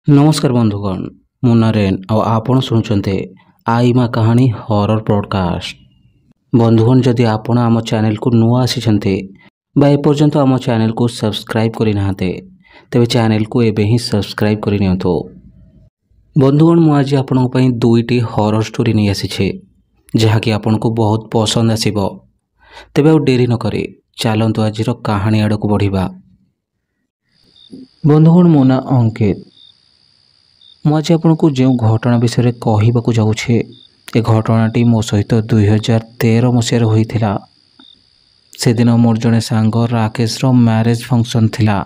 नमस्कार बंधुगण मु नरेन आपण शुणुंट आई माँ कहानी हॉरर पॉडकास्ट। बंधुगण जदि आपण आम चैनल को नुआ आसी एपर्यंत आम चैनल को सब्सक्राइब करना तेरे चैनल को एबे ही सब्सक्राइब करनी। बंधुगण मु आज आपण दुईटी हॉरर स्टोरी नहीं आसी जहाँकि आपण को बहुत पसंद आसीबो। तेबे आ डेरी न करी चलतु आज कहानी आड़ को बढ़िबा। बंधुगण मो ना अंकित। मुझे आपन को जो घटना विषय कहवाक जाऊे ए घटनाटी मो सहित 2013 मसीह होता। से दिन मोर जड़े सांग राकेश रो मैरेज फंक्शन थिला।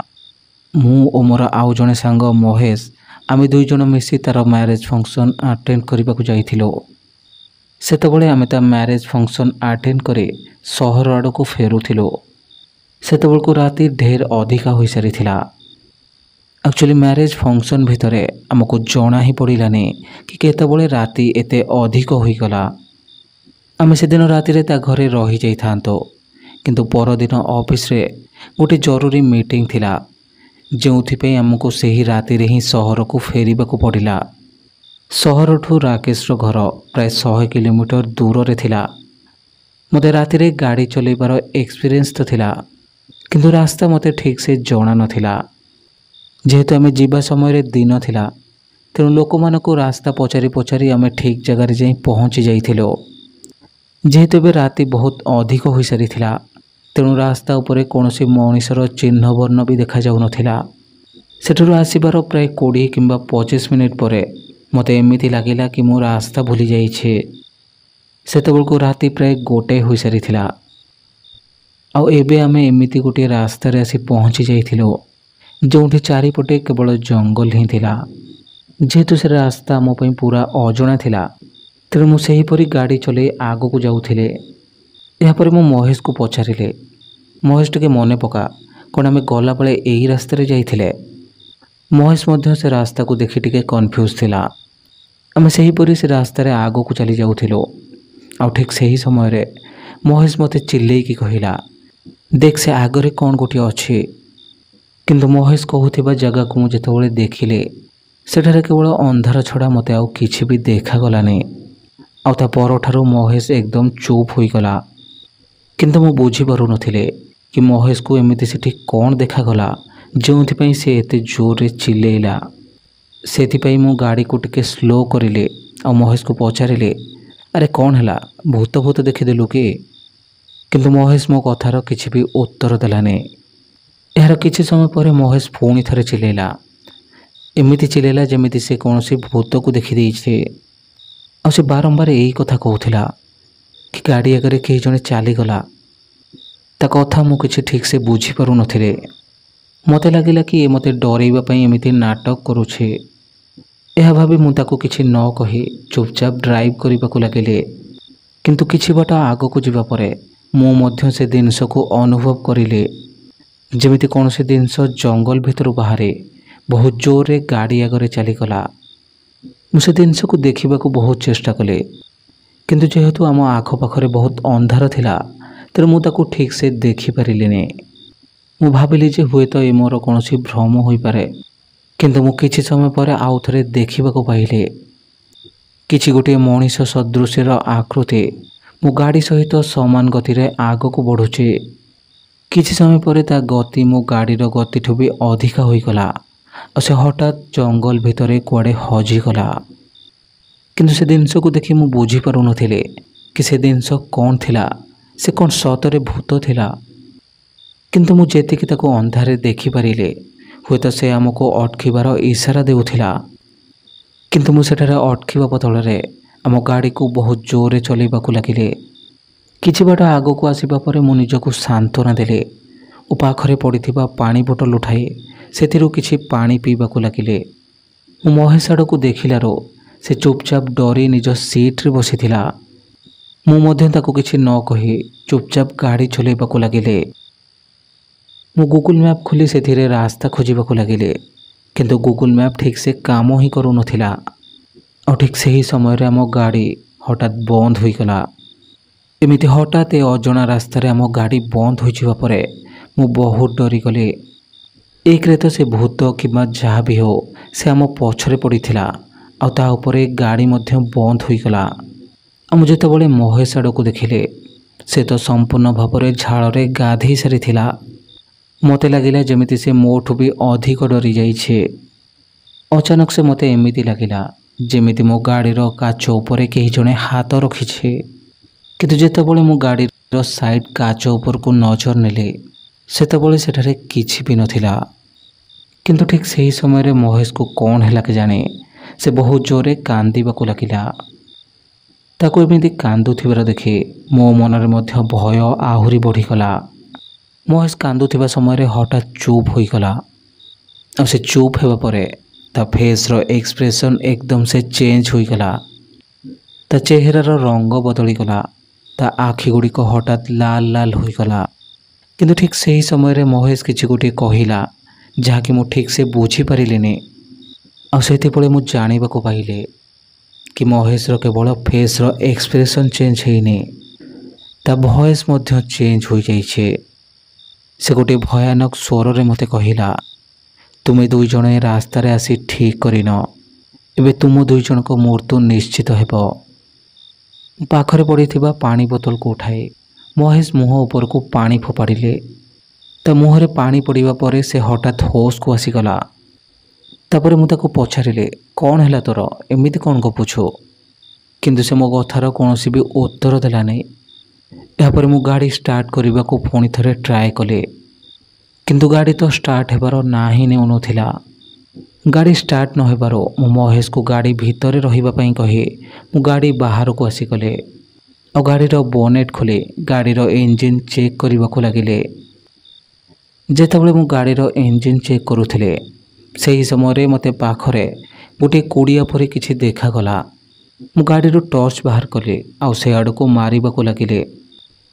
मु और मोर आउ जड़े सांग महेश आम दुई जन मिसी तार मैरेज फंक्शन अटेंड करने को जाइथिलो। सेतबेले आमे ता मैरेज फंक्शन अटेंड करे सहर आड़ को फेरुथिलो। सेतबेल को राति ढेर अधिका हो सारी थिला। एक्चुअली मैरेज फंक्शन भितर आमको जना ही पड़ानी कि केतबेले राति एते अधिक हो गला। आम से दिन राति रे ता घरे रही जाई थांतो, किंतु परदिन ऑफिस रे गोटे जरूरी मीटिंग थिला जोंथिपई आमको सही राति रे ही सहर को फेरिबाकू पड़िला। सहर ठू राकेश रो घर प्राय 100 किलोमीटर दूर रे थिला। मते राति रे गाड़ी चलैबार एक्सपीरियंस तो थिला, किंतु रास्ता मते ठीक से जଣା नथिला। जेहेतु आम जीवा समय दिन थिला तेणु लोक मान को रास्ता पचारि पचारि आम ठीक जगार जाई पहुँची जाइथिलो। जेहेतु ए राति बहुत अधिक हो सारी थिला तेणु रास्ता उपरे कौनसी मनीषर चिन्ह वर्ण भी देखा जाऊ नथिला। सेठुरु आसीबार प्राय 20 किंबा 25 मिनिट परे मते एमिति लागिला कि मो रास्ता भूली जाइछे। सेतेबेलको राति प्राय 1 हो सारी थिला। आ एबे आमे एमिति गोटे रास्ता रे आसी पहुँची जाइथिलो जोंठी चारिपटे केवल जंगल ही थिला। जेहेतु से रास्ता मो पई पूरा अजଣା थिला तेणु मु सेहीपरि गाड़ी चले आग को जाऊथिले। यापर मो महेश को पचारिले, महेश टिके मने पका कौन आम गला बेले यही रास्ता रे जाइथिले। महेश मध्य से रास्ता को देखि टिके कन्फ्यूज थिला। आम सेहीपरि से रास्ता रे आग को चली जाऊथिलो। आ ठीक सही समय रे महेश मते चिल्लेई की कहिला, देख से आगरे कौन गोटे अछि। किंतु महेश कहूथिबा जगह को मुझे जेतेबेले देखिले सेठारे केवल अंधार छड़ा मते आउ किछि भी देखा गलानी। आउ ता परठारु महेश एकदम चुप होई गला। किंतु मु बुझी पारु नथिले कि महेश को एमिति सेठी कोन देखा गला जोंथि पई से एते जोर रे चिल्लेइला। सेथि पई मु गाड़ी को टिके स्लो करिले आ महेश को पचारिले, अरे कौन हैला भूत भूत देखि देलु कि? किंतु महेश मो कथार किछि भी उत्तर देलानी। यार किछि समय पर महेश पुणी थरे चिल्लेला, एमिति चिल्लेला जेमिति से कौनसी भूत को देखि देइछे। आ से बारंबार यही कथा कहूथिला कि गाड़ी आगे कहीं जने चलीगला। ता कथा मु किछि ठीक से बुझी पारु नथिले। मते लागिला कि ए मते डरैबा पई एमिति नाटक करूछे। एहा भाबी मु ताको किछि न कहि चुपचाप ड्राइव करिबाकू लागिले। किंतु किछि बाट आगकू जिबा परे मु मध्य से जिनिस को अनुभव करिले जेमिति कौनसी जिनस जंगल भितर बाहरे बहुत जोर रे गाड़ी आगे चलीगला। मुझे जिनस को देखा बहुत चेष्टा कले, किंतु जेहेतु आम आखपाखरे बहुत अंधार थिला तेणु मु ताको ठीक से देखि पारिलिनी। मु भाबिली जे हुए तो ए मोर कौनसी भ्रम होई पारे, किंतु मु किछि समय पर आउ थरे देखिबाकू पाइले किछि गोटे मनीष सदृश्यर आकृति मु गाड़ी सहित समान गति रे आगकू बढ़ुचे। किछि समय पर ता गति मो गाड़ीर गति ठू भी अधिका हो गला और से हठात जंगल भितर कुआडे हजिगला। किंतु से जिनस को देखि मु बुझी पारु नथिले कि से जिनस कौन थिला, से कौन सतरे भूत थिला। किंतु मु जेतिकी ताको अंधारे देखि पारिले हुए तो से आमको अटकिबार इशारा देउथिला। किंतु मु सेठारे अटकिबा बदଳରେ आम गाड़ी को बहुत जोर रे चलैबाकू लागिले। किछि बाट आगकू आसिबा परे मु निजको सांत्वना देले ओ पाखरे पड़िथिबा पानी बोतल उठाई सेथिरु किछि पानी पीबाकू लागिले। मु महेश आड़कू देखिलारो से चुपचाप डरी निज सीट रे बसिथिला। मु मध्य ताको किछि न कहि चुपचाप गाड़ी चलैबाकू लागिले। मु गूगल मैप खोली सेथिरे रास्ता खोजिबाकू लागिले, किंतु गूगल मैप ठीक से काम ही करू नथिला। और ठीक सही समय रे आम गाड़ी हठात बंद होई गला। एमिति हठात ए अजଣା रास्तार आम गाड़ी बंद हो जावा परे मु बहुत डरी गली। एक रे तो से भूत कि जहाँ भी हो ସେ ଆମ ପଛରେ ପଡ଼ିଥିଲା ଆଉ ତା ଉପରେ ଗାଡ଼ି ମଧ୍ୟ ବନ୍ଦ ହୋଇଗଲା। ଆଉ ମୁଁ ଯେତେବେଳେ ମହେଶ ଆଡ଼କୁ ଦେଖିଲେ ସେ ତ ସମ୍ପୂର୍ଣ୍ଣ ଭାବରେ ଝାଳରେ ଗାଧେଇ ସାରିଥିଲା। ମୋତେ ଲାଗିଲା ଯେମିତି ସେ ମୋଠୁ ବି ଅଧିକ ଡରି ଯାଇଛି। ଅଚାନକ ସେ ମୋତେ ଏମିତି ଲାଗିଲା ଯେମିତି ମୋ ଗାଡ଼ିର କାଚ ଉପରେ କେହି ଜଣେ ହାତ ରଖିଛି। କିନ୍ତୁ ଯେତେବେଳେ ମୁଁ ଗାଡ଼ିର ସାଇଡ଼୍ କାଚ ଉପରକୁ ନଜର ନେଲି ସେତେବେଳେ ସେଠାରେ କିଛି ବି ନଥିଲା। କିନ୍ତୁ ଠିକ୍ ସେହି ସମୟରେ ମହେଶକୁ କ'ଣ ହେଲା କେଜାଣି ସେ ବହୁତ ଜୋରରେ କାନ୍ଦିବାକୁ ଲାଗିଲା। ତାକୁ ଏମିତି କାନ୍ଦୁଥିବାର ଦେଖି ମୋ ମନରେ ମଧ୍ୟ ଭୟ ଆହୁରି ବଢ଼ିଗଲା। ମହେଶ କାନ୍ଦୁଥିବା ସମୟରେ ହଠାତ୍ ଚୁପ୍ ହୋଇଗଲା। ଆଉ ସେ ଚୁପ୍ ହେବା ପରେ ତା ଫେସ୍ର ଏକ୍ସପ୍ରେସନ୍ ଏକଦମ ସେ ଚେଞ୍ଜ ହୋଇଗଲା। ତା ଚେହେରାର ରଙ୍ଗ ବଦଳିଗଲା। ତା ଆଖି ଗୁଡ଼ିକ ହଠାତ୍ ଲାଲ ଲାଲ ହୋଇଗଲା। କିନ୍ତୁ ଠିକ୍ ସେହି ସମୟରେ ମହେଶ କିଛି ଗୋଟିଏ କହିଲା ଯାହାକି ମୁଁ ଠିକ୍ ସେ ବୁଝିପାରିଲିନି। ଆଉ ସେତେବେଳେ ମୁଁ ଜାଣିବାକୁ ପାଇଲି କି ମହେଶର କେବଳ ଫେସ୍ର ଏକ୍ସପ୍ରେସନ୍ ଚେଞ୍ଜ ହେଇନି, ତା ଭଏସ୍ ମଧ୍ୟ ଚେଞ୍ଜ ହୋଇଯାଇଛି। ସେ ଗୋଟିଏ ଭୟାନକ ସ୍ୱରରେ ମୋତେ କହିଲା, ତୁମେ ଦୁଇ ଜଣ ଏ ରାସ୍ତାରେ ଆସି ଠିକ୍ କରିନ, ଏବେ ତୁମ ଦୁଇ ଜଣଙ୍କ ମୃତ୍ୟୁ ନିଶ୍ଚିତ ହେବ। ପାଖରେ ପଡ଼ିଥିବା ପାଣି ବୋତଲକୁ ଉଠାଇ ମହେଶ ମୁହଁ ଉପରକୁ ପାଣି ଫୋପାଡ଼ିଲେ। ତା ମୁହଁରେ ପାଣି ପଡ଼ିବା ପରେ ସେ ହଠାତ୍ ହୋସ୍କୁ ଆସିଗଲା। ତାପରେ ମୁଁ ତାକୁ ପଚାରିଲି, କ'ଣ ହେଲା ତୋର, ଏମିତି କ'ଣ ଗପୁଛୁ? କିନ୍ତୁ ସେ ମୋ କଥାର କୌଣସି ବି ଉତ୍ତର ଦେଲାନି। ଏହାପରେ ମୁଁ ଗାଡ଼ି ଷ୍ଟାର୍ଟ କରିବାକୁ ପୁଣି ଥରେ ଟ୍ରାଏ କଲି, କିନ୍ତୁ ଗାଡ଼ି ତ ଷ୍ଟାର୍ଟ ହେବାର ନାଁ ହିଁ ନେଉନଥିଲା। ଗାଡ଼ି ଷ୍ଟାର୍ଟ ନ ହେବାରୁ ମୁଁ ମହେଶକୁ ଗାଡ଼ି ଭିତରେ ରହିବା ପାଇଁ କହି ମୁଁ ଗାଡ଼ି ବାହାରକୁ ଆସିଗଲି। ଆଉ ଗାଡ଼ିର ବୋନେଟ୍ ଖୋଲି ଗାଡ଼ିର ଇଞ୍ଜିନ୍ ଚେକ୍ କରିବାକୁ ଲାଗିଲେ। ଯେତେବେଳେ ମୁଁ ଗାଡ଼ିର ଇଞ୍ଜିନ୍ ଚେକ୍ କରୁଥିଲି ସେହି ସମୟରେ ମୋତେ ପାଖରେ ଗୋଟିଏ କୁଡ଼ିଆ ପରି କିଛି ଦେଖାଗଲା। ମୁଁ ଗାଡ଼ିରୁ ଟର୍ଚ୍ଚ ବାହାର କଲି ଆଉ ସେ ଆଡ଼କୁ ମାରିବାକୁ ଲାଗିଲି।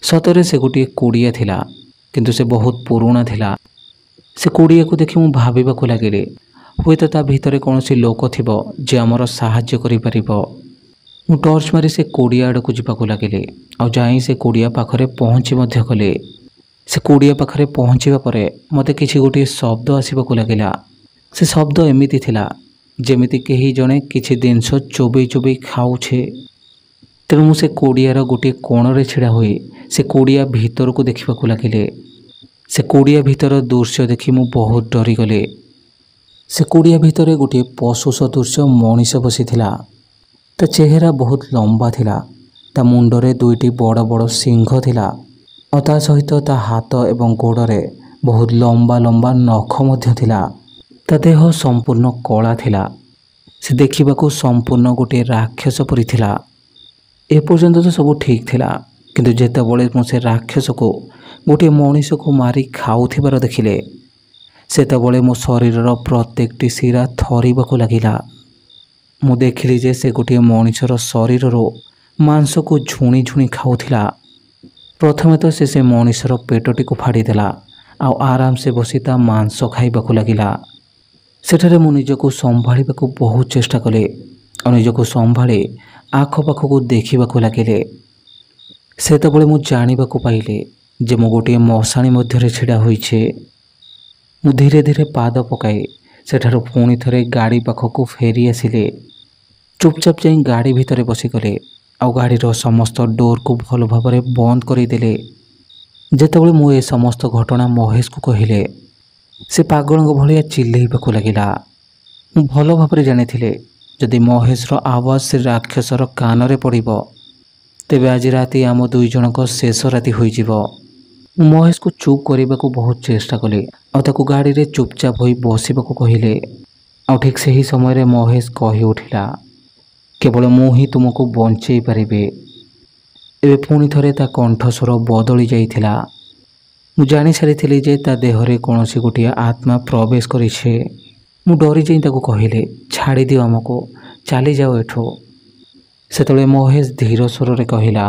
ସତରେ ସେ ଗୋଟିଏ କୁଡ଼ିଆ ଥିଲା, କିନ୍ତୁ ସେ ବହୁତ ପୁରୁଣା ଥିଲା। ସେ କୁଡ଼ିଆକୁ ଦେଖି ମୁଁ ଭାବିବାକୁ ଲାଗିଲି ହୁଏତ ତା ଭିତରେ କୌଣସି ଲୋକ ଥିବ ଯେ ଆମର ସାହାଯ୍ୟ କରିପାରିବ। ମୁଁ ଟର୍ଚ୍ଚ ମାରି ସେ କୁଡ଼ିଆ ଆଡ଼କୁ ଯିବାକୁ ଲାଗିଲି ଆଉ ଯାଇ ସେ କୁଡ଼ିଆ ପାଖରେ ପହଞ୍ଚି ମଧ୍ୟ ଗଲି। ସେ କୁଡ଼ିଆ ପାଖରେ ପହଞ୍ଚିବା ପରେ ମୋତେ କିଛି ଗୋଟିଏ ଶବ୍ଦ ଆସିବାକୁ ଲାଗିଲା। ସେ ଶବ୍ଦ ଏମିତି ଥିଲା ଯେମିତି କେହି ଜଣେ କିଛି ଜିନିଷ ଚୋବେଇ ଚୋବେଇ ଖାଉଛି। ତେଣୁ ମୁଁ ସେ କୁଡ଼ିଆର ଗୋଟିଏ କୋଣରେ ଛିଡ଼ା ହୋଇ ସେ କୁଡ଼ିଆ ଭିତରକୁ ଦେଖିବାକୁ ଲାଗିଲି। ସେ କୁଡ଼ିଆ ଭିତର ଦୃଶ୍ୟ ଦେଖି ମୁଁ ବହୁତ ଡରିଗଲି। ସେ କୁଡ଼ିଆ ଭିତରେ ଗୋଟିଏ ପଶୁ ସଦୃଶ ମଣିଷ ବସିଥିଲା। ତା ଚେହେରା ବହୁତ ଲମ୍ବା ଥିଲା। ତା ମୁଣ୍ଡରେ ଦୁଇଟି ବଡ଼ ବଡ଼ ସିଂଘ ଥିଲା ଆଉ ତା ସହିତ ତା ହାତ ଏବଂ ଗୋଡ଼ରେ ବହୁତ ଲମ୍ବା ଲମ୍ବା ନଖ ମଧ୍ୟ ଥିଲା। ତା ଦେହ ସମ୍ପୂର୍ଣ୍ଣ କଳା ଥିଲା। ସେ ଦେଖିବାକୁ ସମ୍ପୂର୍ଣ୍ଣ ଗୋଟିଏ ରାକ୍ଷସ ପରି ଥିଲା। ଏପର୍ଯ୍ୟନ୍ତ ତ ସବୁ ଠିକ୍ ଥିଲା, କିନ୍ତୁ ଯେତେବେଳେ ମୁଁ ସେ ରାକ୍ଷସକୁ ଗୋଟିଏ ମଣିଷକୁ ମାରି ଖାଉଥିବାର ଦେଖିଲେ ସେତେବେଳେ ମୋ ଶରୀରର ପ୍ରତ୍ୟେକଟି ଶିରା ଥରିବାକୁ ଲାଗିଲା। ମୁଁ ଦେଖିଲି ଯେ ସେ ଗୋଟିଏ ମଣିଷର ଶରୀରରୁ ମାଂସକୁ ଝୁଣି ଝୁଣି ଖାଉଥିଲା। ପ୍ରଥମେ ତ ସେ ମଣିଷର ପେଟଟିକୁ ଫାଡ଼ିଦେଲା ଆଉ ଆରାମସେ ବସି ତା ମାଂସ ଖାଇବାକୁ ଲାଗିଲା। ସେଠାରେ ମୁଁ ନିଜକୁ ସମ୍ଭାଳିବାକୁ ବହୁତ ଚେଷ୍ଟା କଲି ଆଉ ନିଜକୁ ସମ୍ଭାଳି ଆଖପାଖକୁ ଦେଖିବାକୁ ଲାଗିଲି। ସେତେବେଳେ ମୁଁ ଜାଣିବାକୁ ପାଇଲି ଯେ ମୁଁ ଗୋଟିଏ ମଶାଣି ମଧ୍ୟରେ ଛିଡ଼ା ହୋଇଛି। ମୁଁ ଧୀରେ ଧୀରେ ପାଦ ପକାଇ ସେଠାରୁ ପୁଣି ଥରେ ଗାଡ଼ି ପାଖକୁ ଫେରି ଆସିଲି। ଚୁପଚାପ ଯାଇ ଗାଡ଼ି ଭିତରେ ବସିଗଲି ଆଉ ଗାଡ଼ିର ସମସ୍ତ ଡୋରକୁ ଭଲ ଭାବରେ ବନ୍ଦ କରିଦେଲି। ଯେତେବେଳେ ମୁଁ ଏ ସମସ୍ତ ଘଟଣା ମହେଶକୁ କହିଲି ସେ ପାଗଳଙ୍କ ଭଳିଆ ଚିଲେଇବାକୁ ଲାଗିଲା। ମୁଁ ଭଲ ଭାବରେ ଜାଣିଥିଲି ଯଦି ମହେଶର ଆୱାଜ ସେ ରାକ୍ଷସର କାନରେ ପଡ଼ିବ ତେବେ ଆଜି ରାତି ଆମ ଦୁଇ ଜଣଙ୍କ ଶେଷ ରାତି ହୋଇଯିବ। ମୁଁ ମହେଶକୁ ଚୁପ୍ କରିବାକୁ ବହୁତ ଚେଷ୍ଟା କଲି ଆଉ ତାକୁ ଗାଡ଼ିରେ ଚୁପଚାପ ହୋଇ ବସିବାକୁ କହିଲି। ଆଉ ଠିକ୍ ସେହି ସମୟରେ ମହେଶ କହି ଉଠିଲା, କେବଳ ମୁଁ ହିଁ ତୁମକୁ ବଞ୍ଚେଇ ପାରିବି। ଏବେ ପୁଣି ଥରେ ତା କଣ୍ଠସ୍ୱର ବଦଳି ଯାଇଥିଲା। ମୁଁ ଜାଣିସାରିଥିଲି ଯେ ତା ଦେହରେ କୌଣସି ଗୋଟିଏ ଆତ୍ମା ପ୍ରବେଶ କରିଛି। ମୁଁ ଡରି ଯାଇ ତାକୁ କହିଲି, ଛାଡ଼ିଦିଅ ଆମକୁ, ଚାଲିଯାଅ ଏଠୁ। ସେତେବେଳେ ମହେଶ ଧୀର ସ୍ୱରରେ କହିଲା,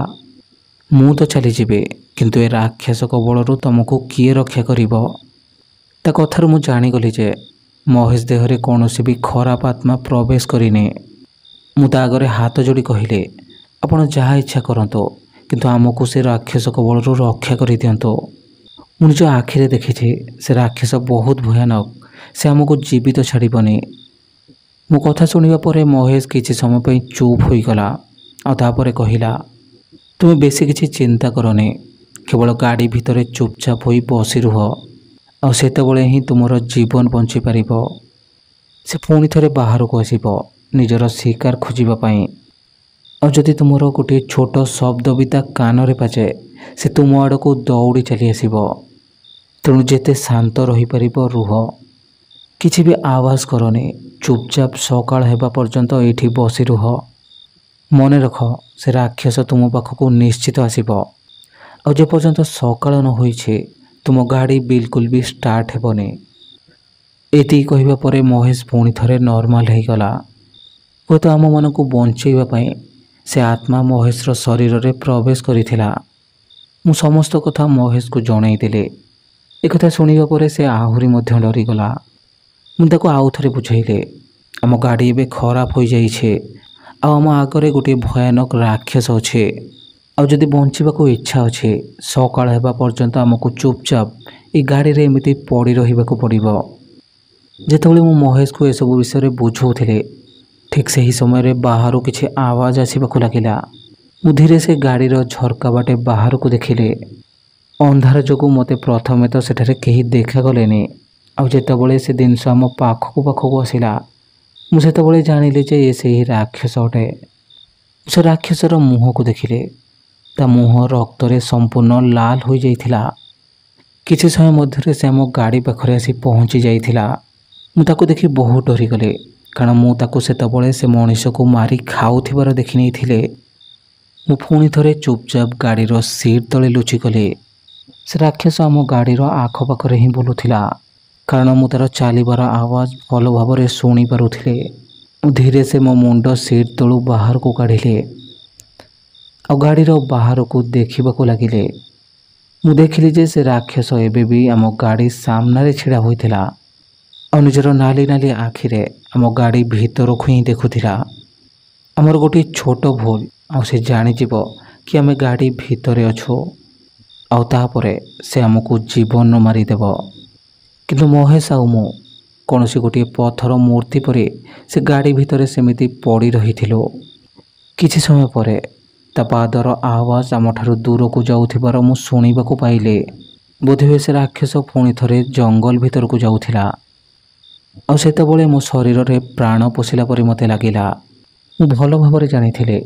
ମୁଁ ତ ଚାଲିଯିବି, କିନ୍ତୁ ଏ ରାକ୍ଷସ କବଳରୁ ତୁମକୁ କିଏ ରକ୍ଷା କରିବ? ତା କଥାରୁ ମୁଁ ଜାଣିଗଲି ଯେ ମହେଶ ଦେହରେ କୌଣସି ବି ଖରାପ ଆତ୍ମା ପ୍ରବେଶ କରିନି। ମୁଁ ତା ଆଗରେ ହାତ ଯୋଡ଼ି କହିଲି, ଆପଣ ଯାହା ଇଚ୍ଛା କରନ୍ତୁ, କିନ୍ତୁ ଆମକୁ ସେ ରାକ୍ଷସ କବଳରୁ ରକ୍ଷା କରିଦିଅନ୍ତୁ। ମୁଁ ନିଜ ଆଖିରେ ଦେଖିଛି ସେ ରାକ୍ଷସ ବହୁତ ଭୟାନକ, ସେ ଆମକୁ ଜୀବିତ ଛାଡ଼ିବନି। ମୋ କଥା ଶୁଣିବା ପରେ ମହେଶ କିଛି ସମୟ ପାଇଁ ଚୁପ୍ ହୋଇଗଲା ଆଉ ତାପରେ କହିଲା, ତୁମେ ବେଶୀ କିଛି ଚିନ୍ତା କରନି, କେବଳ ଗାଡ଼ି ଭିତରେ ଚୁପଚାପ ହୋଇ ବସି ରୁହ, ଆଉ ସେତେବେଳେ ହିଁ ତୁମର ଜୀବନ ବଞ୍ଚିପାରିବ। ସେ ପୁଣି ଥରେ ବାହାରକୁ ଆସିବ ନିଜର ଶିକାର ଖୋଜିବା ପାଇଁ। ଆଉ ଯଦି ତୁମର ଗୋଟିଏ ଛୋଟ ଶବ୍ଦ ବି ତା କାନରେ ବାଜେ, ସେ ତୁମ ଆଡ଼କୁ ଦୌଡ଼ି ଚାଲି ଆସିବ। ତେଣୁ ଯେତେ ଶାନ୍ତ ରହିପାରିବ ରୁହ, କିଛି ବି ଆୱାଜ କରନି, ଚୁପଚାପ ସକାଳ ହେବା ପର୍ଯ୍ୟନ୍ତ ଏଇଠି ବସି ରୁହ। ମନେ ରଖ, ସେ ରାକ୍ଷସ ତୁମ ପାଖକୁ ନିଶ୍ଚିତ ଆସିବ। ଆଉ ଯେପର୍ଯ୍ୟନ୍ତ ସକାଳ ନ ହୋଇଛି ତୁମ ଗାଡ଼ି ବିଲକୁଲ ବି ଷ୍ଟାର୍ଟ ହେବନି। ଏତିକି କହିବା ପରେ ମହେଶ ପୁଣି ଥରେ ନର୍ମାଲ ହେଇଗଲା। ହୁଏତ ଆମମାନଙ୍କୁ ବଞ୍ଚେଇବା ପାଇଁ ସେ ଆତ୍ମା ମହେଶର ଶରୀରରେ ପ୍ରବେଶ କରିଥିଲା। ମୁଁ ସମସ୍ତ କଥା ମହେଶକୁ ଜଣାଇଦେଲି। ଏକଥା ଶୁଣିବା ପରେ ସେ ଆହୁରି ମଧ୍ୟ ଡରିଗଲା। ମୁଁ ତାକୁ ଆଉ ଥରେ ବୁଝାଇଲି, ଆମ ଗାଡ଼ି ଏବେ ଖରାପ ହୋଇଯାଇଛି ଆଉ ଆମ ଆଗରେ ଗୋଟିଏ ଭୟାନକ ରାକ୍ଷସ ଅଛି। ଆଉ ଯଦି ବଞ୍ଚିବାକୁ ଇଚ୍ଛା ଅଛି, ସକାଳ ହେବା ପର୍ଯ୍ୟନ୍ତ ଆମକୁ ଚୁପଚାପ ଏ ଗାଡ଼ିରେ ଏମିତି ପଡ଼ି ରହିବାକୁ ପଡ଼ିବ। ଯେତେବେଳେ ମୁଁ ମହେଶକୁ ଏସବୁ ବିଷୟରେ ବୁଝାଉଥିଲି, ଠିକ୍ ସେହି ସମୟରେ ବାହାରୁ କିଛି ଆୱାଜ ଆସିବାକୁ ଲାଗିଲା। ମୁଁ ଧୀରେ ସେ ଗାଡ଼ିର ଝରକା ବାଟେ ବାହାରକୁ ଦେଖିଲି। ଅନ୍ଧାର ଯୋଗୁଁ ମୋତେ ପ୍ରଥମେ ତ ସେଠାରେ କେହି ଦେଖାଗଲେନି। ଆଉ ଯେତେବେଳେ ସେ ଜିନିଷ ଆମ ପାଖକୁ ଆସିଲା, ମୁଁ ସେତେବେଳେ ଜାଣିଲି ଯେ ଏ ସେହି ରାକ୍ଷସ ଅଟେ। ସେ ରାକ୍ଷସର ମୁହଁକୁ ଦେଖିଲି। ତା ମୁହଁ ରକ୍ତରେ ସମ୍ପୂର୍ଣ୍ଣ ଲାଲ ହୋଇଯାଇଥିଲା। କିଛି ସମୟ ମଧ୍ୟରେ ସେ ଆମ ଗାଡ଼ି ପାଖରେ ଆସି ପହଞ୍ଚି ଯାଇଥିଲା। ମୁଁ ତାକୁ ଦେଖି ବହୁତ ଡରିଗଲି, କାରଣ ମୁଁ ତାକୁ ସେତେବେଳେ ସେ ମଣିଷକୁ ମାରି ଖାଉଥିବାର ଦେଖିନେଇଥିଲି। ମୁଁ ପୁଣି ଥରେ ଚୁପଚାପ ଗାଡ଼ିର ସିଟ୍ ତଳେ ଲୁଚିଗଲି। ସେ ରାକ୍ଷସ ଆମ ଗାଡ଼ିର ଆଖପାଖରେ ହିଁ ବୁଲୁଥିଲା, କାରଣ ମୁଁ ତାର ଚାଲିବାର ଆୱାଜ ଭଲ ଭାବରେ ଶୁଣିପାରୁଥିଲି। ମୁଁ ଧୀରେ ସେ ମୋ ମୁଣ୍ଡ ସିଟ୍ ତଳୁ ବାହାରକୁ କାଢ଼ିଲି ଆଉ ଗାଡ଼ିର ବାହାରକୁ ଦେଖିବାକୁ ଲାଗିଲି। ମୁଁ ଦେଖିଲି ଯେ ସେ ରାକ୍ଷସ ଏବେ ବି ଆମ ଗାଡ଼ି ସାମ୍ନାରେ ଛିଡ଼ା ହୋଇଥିଲା ଆଉ ନିଜର ନାଲି ନାଲି ଆଖିରେ ଆମ ଗାଡ଼ି ଭିତରକୁ ହିଁ ଦେଖୁଥିଲା। ଆମର ଗୋଟିଏ ଛୋଟ ଭୁଲ ଆଉ ସେ ଜାଣିଯିବ କି ଆମେ ଗାଡ଼ି ଭିତରେ ଅଛୁ, ଆଉ ତାପରେ ସେ ଆମକୁ ଜୀବନ ମାରିଦେବ। କିନ୍ତୁ ମହେଶ ଆଉ ମୁଁ କୌଣସି ଗୋଟିଏ ପଥର ମୂର୍ତ୍ତି ପରି ସେ ଗାଡ଼ି ଭିତରେ ସେମିତି ପଡ଼ି ରହିଥିଲୁ। କିଛି ସମୟ ପରେ ତା ପାଦର ଆୱାଜ ଆମଠାରୁ ଦୂରକୁ ଯାଉଥିବାର ମୁଁ ଶୁଣିବାକୁ ପାଇଲି। ବୋଧହୁଏ ସେ ରାକ୍ଷସ ପୁଣି ଥରେ ଜଙ୍ଗଲ ଭିତରକୁ ଯାଉଥିଲା। ଆଉ ସେତେବେଳେ ମୋ ଶରୀରରେ ପ୍ରାଣ ପଶିଲା ପରି ମୋତେ ଲାଗିଲା। ମୁଁ ଭଲ ଭାବରେ ଜାଣିଥିଲି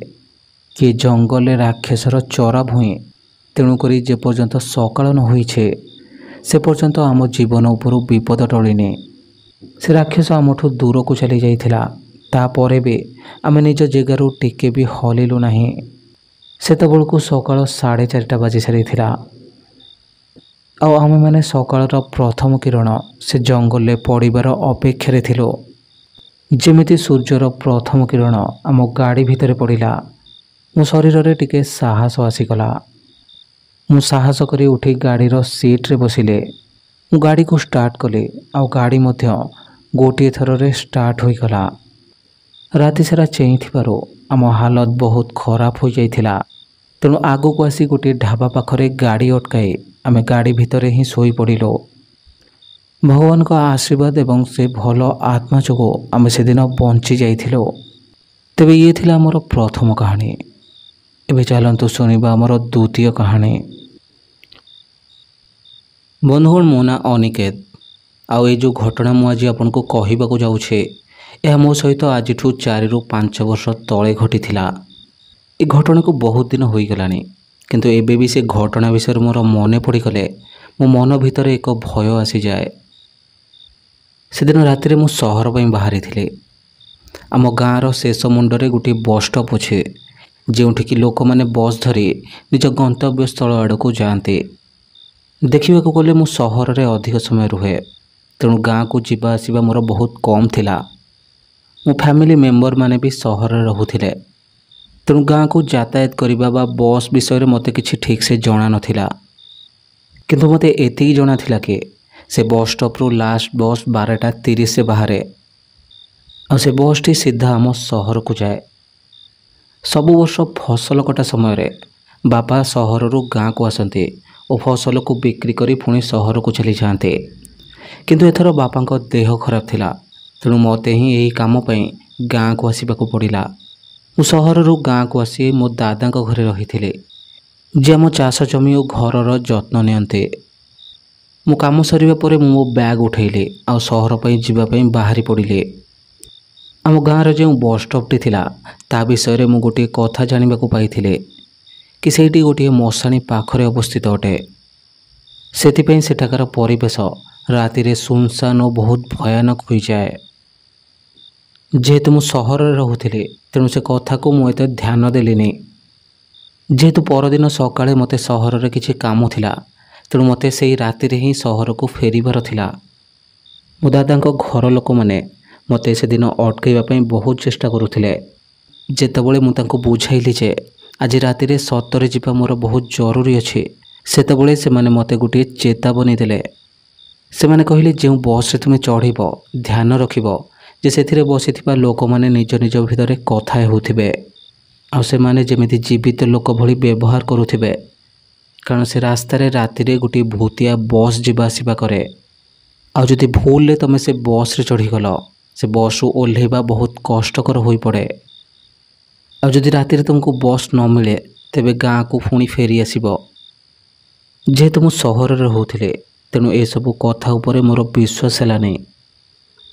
କି ଜଙ୍ଗଲରେ ରାକ୍ଷସର ଚରା ଭୂଇଁ। ତେଣୁକରି ଯେପର୍ଯ୍ୟନ୍ତ ସକାଳ ନ ହୋଇଛି ସେ ପର୍ଯ୍ୟନ୍ତ ଆମ ଜୀବନ ଉପରୁ ବିପଦ ଟଳିନି। ସେ ରାକ୍ଷସ ଆମଠୁ ଦୂରକୁ ଚାଲି ଯାଇଥିଲା, ତାପରେ ବି ଆମେ ନିଜ ଜାଗାରୁ ଟିକେ ବି ହଲିଲୁ ନାହିଁ। ସେତେବେଳକୁ ସକାଳ 4:30 ବାଜି ସାରିଥିଲା ଆଉ ଆମେମାନେ ସକାଳର ପ୍ରଥମ କିରଣ ସେ ଜଙ୍ଗଲରେ ପଡ଼ିବାର ଅପେକ୍ଷାରେ ଥିଲୁ। ଯେମିତି ସୂର୍ଯ୍ୟର ପ୍ରଥମ କିରଣ ଆମ ଗାଡ଼ି ଭିତରେ ପଡ଼ିଲା, ମୋ ଶରୀରରେ ଟିକେ ସାହସ ଆସିଗଲା। ମୁଁ ସାହସ କରି ଉଠି ଗାଡ଼ିର ସିଟ୍ରେ ବସିଲି। ମୁଁ ଗାଡ଼ିକୁ ଷ୍ଟାର୍ଟ କଲି ଆଉ ଗାଡ଼ି ମଧ୍ୟ ଗୋଟିଏ ଥରରେ ଷ୍ଟାର୍ଟ ହୋଇଗଲା। ରାତି ସାରା ଚେଇଁଥିବାରୁ ଆମ ହାଲତ ବହୁତ ଖରାପ ହୋଇଯାଇଥିଲା। ତେଣୁ ଆଗକୁ ଆସି ଗୋଟିଏ ଢାବା ପାଖରେ ଗାଡ଼ି ଅଟକାଇ ଆମେ ଗାଡ଼ି ଭିତରେ ହିଁ ଶୋଇପଡ଼ିଲୁ। ଭଗବାନଙ୍କ ଆଶୀର୍ବାଦ ଏବଂ ସେ ଭଲ ଆତ୍ମା ଯୋଗୁଁ ଆମେ ସେଦିନ ବଞ୍ଚି ଯାଇଥିଲୁ। ତେବେ ଇଏ ଥିଲା ଆମର ପ୍ରଥମ କାହାଣୀ। ଏବେ ଚାଲନ୍ତୁ ଶୁଣିବା ଆମର ଦ୍ୱିତୀୟ କାହାଣୀ। ବନ୍ଧୁଗଣ, ମୋ ନାଁ ଅନିକେତ। ଆଉ ଏଇ ଯେଉଁ ଘଟଣା ମୁଁ ଆଜି ଆପଣଙ୍କୁ କହିବାକୁ ଯାଉଛି, ଏହା ମୋ ସହିତ ଆଜିଠୁ 4ରୁ 5 ବର୍ଷ ତଳେ ଘଟିଥିଲା। ଏ ଘଟଣାକୁ ବହୁତ ଦିନ ହୋଇଗଲାଣି, କିନ୍ତୁ ଏବେ ବି ସେ ଘଟଣା ବିଷୟରେ ମୋର ମନେ ପଡ଼ିଗଲେ ମୋ ମନ ଭିତରେ ଏକ ଭୟ ଆସିଯାଏ। ସେଦିନ ରାତିରେ ମୁଁ ସହର ପାଇଁ ବାହାରିଥିଲି। ଆମ ଗାଁର ଶେଷ ମୁଣ୍ଡରେ ଗୋଟିଏ ବସ୍ ଷ୍ଟପ୍ ଅଛି, ଯେଉଁଠିକି ଲୋକମାନେ ବସ୍ ଧରି ନିଜ ଗନ୍ତବ୍ୟସ୍ଥଳ ଆଡ଼କୁ ଯାଆନ୍ତି। ଦେଖିବାକୁ ଗଲେ ମୁଁ ସହରରେ ଅଧିକ ସମୟ ରୁହେ, ତେଣୁ ଗାଁକୁ ଯିବା ଆସିବା ମୋର ବହୁତ କମ୍ ଥିଲା। ମୋ ଫ୍ୟାମିଲି ମେମ୍ବରମାନେ ବି ସହରରେ ରହୁଥିଲେ, ତେଣୁ ଗାଁକୁ ଯାତାୟାତ କରିବା ବା ବସ୍ ବିଷୟରେ ମୋତେ କିଛି ଠିକ୍ସେ ଜଣା ନଥିଲା। କିନ୍ତୁ ମୋତେ ଏତିକି ଜଣାଥିଲା କି ସେ ବସ୍ ଷ୍ଟପ୍ରୁ ଲାଷ୍ଟ ବସ୍ 12:30ରେ ବାହାରେ ଆଉ ସେ ବସ୍ଟି ସିଧା ଆମ ସହରକୁ ଯାଏ। ସବୁ ବର୍ଷ ଫସଲ କଟା ସମୟରେ ବାପା ସହରରୁ ଗାଁକୁ ଆସନ୍ତି ଓ ଫସଲକୁ ବିକ୍ରି କରି ପୁଣି ସହରକୁ ଚାଲିଯାଆନ୍ତି। କିନ୍ତୁ ଏଥର ବାପାଙ୍କ ଦେହ ଖରାପ ଥିଲା, ତେଣୁ ମୋତେ ହିଁ ଏହି କାମ ପାଇଁ ଗାଁକୁ ଆସିବାକୁ ପଡ଼ିଲା। ମୁଁ ସହରରୁ ଗାଁକୁ ଆସି ମୋ ଦାଦାଙ୍କ ଘରେ ରହିଥିଲି, ଯିଏ ଆମ ଚାଷ ଜମି ଓ ଘରର ଯତ୍ନ ନିଅନ୍ତି। ମୁଁ କାମ ସରିବା ପରେ ମୁଁ ମୋ ବ୍ୟାଗ୍ ଉଠାଇଲି ଆଉ ସହର ପାଇଁ ଯିବା ପାଇଁ ବାହାରି ପଡ଼ିଲି। ଆମ ଗାଁର ଯେଉଁ ବସ୍ ଷ୍ଟପ୍ଟି ଥିଲା ତା ବିଷୟରେ ମୁଁ ଗୋଟିଏ କଥା ଜାଣିବାକୁ ପାଇଥିଲି କି ସେଇଠି ଗୋଟିଏ ମଶାଣି ପାଖରେ ଅବସ୍ଥିତ ଅଟେ। ସେଥିପାଇଁ ସେଠାକାର ପରିବେଶ ରାତିରେ ସୁନସାନ ଓ ବହୁତ ଭୟାନକ ହୋଇଯାଏ। ଯେହେତୁ ମୁଁ ସହରରେ ରହୁଥିଲି ତେଣୁ ସେ କଥାକୁ ମୁଁ ଏତେ ଧ୍ୟାନ ଦେଲିନି। ଯେହେତୁ ପରଦିନ ସକାଳେ ମୋତେ ସହରରେ କିଛି କାମ ଥିଲା ତେଣୁ ମୋତେ ସେଇ ରାତିରେ ହିଁ ସହରକୁ ଫେରିବାର ଥିଲା। ମୋ ଦାଦାଙ୍କ ଘର ଲୋକମାନେ ମୋତେ ସେଦିନ ଅଟକାଇବା ପାଇଁ ବହୁତ ଚେଷ୍ଟା କରୁଥିଲେ। ଯେତେବେଳେ ମୁଁ ତାଙ୍କୁ ବୁଝାଇଲି ଯେ ଆଜି ରାତିରେ ସତରେ ଯିବା ମୋର ବହୁତ ଜରୁରୀ ଅଛି, ସେତେବେଳେ ସେମାନେ ମୋତେ ଗୋଟିଏ ଚେତାବନୀ ଦେଲେ। ସେମାନେ କହିଲେ, ଯେଉଁ ବସ୍ରେ ତୁମେ ଚଢ଼ିବ ଧ୍ୟାନ ରଖିବ ଯେ ସେଥିରେ ବସିଥିବା ଲୋକମାନେ ନିଜ ନିଜ ଭିତରେ କଥା ହେଉଥିବେ ଆଉ ସେମାନେ ଯେମିତି ଜୀବିତ ଲୋକ ଭଳି ବ୍ୟବହାର କରୁଥିବେ, କାରଣ ସେ ରାସ୍ତାରେ ରାତିରେ ଗୋଟିଏ ଭୂତିଆ ବସ୍ ଯିବା ଆସିବା କରେ। ଆଉ ଯଦି ଭୁଲରେ ତୁମେ ସେ ବସ୍ରେ ଚଢ଼ିଗଲ, ସେ ବସ୍ରୁ ଓହ୍ଲାଇବା ବହୁତ କଷ୍ଟକର ହୋଇପଡ଼େ। ଆଉ ଯଦି ରାତିରେ ତୁମକୁ ବସ୍ ନ ମିଳେ ତେବେ ଗାଁକୁ ପୁଣି ଫେରି ଆସିବ। ଯେହେତୁ ମୁଁ ସହରରେ ରହୁଥିଲି ତେଣୁ ଏସବୁ କଥା ଉପରେ ମୋର ବିଶ୍ୱାସ ହେଲାନି।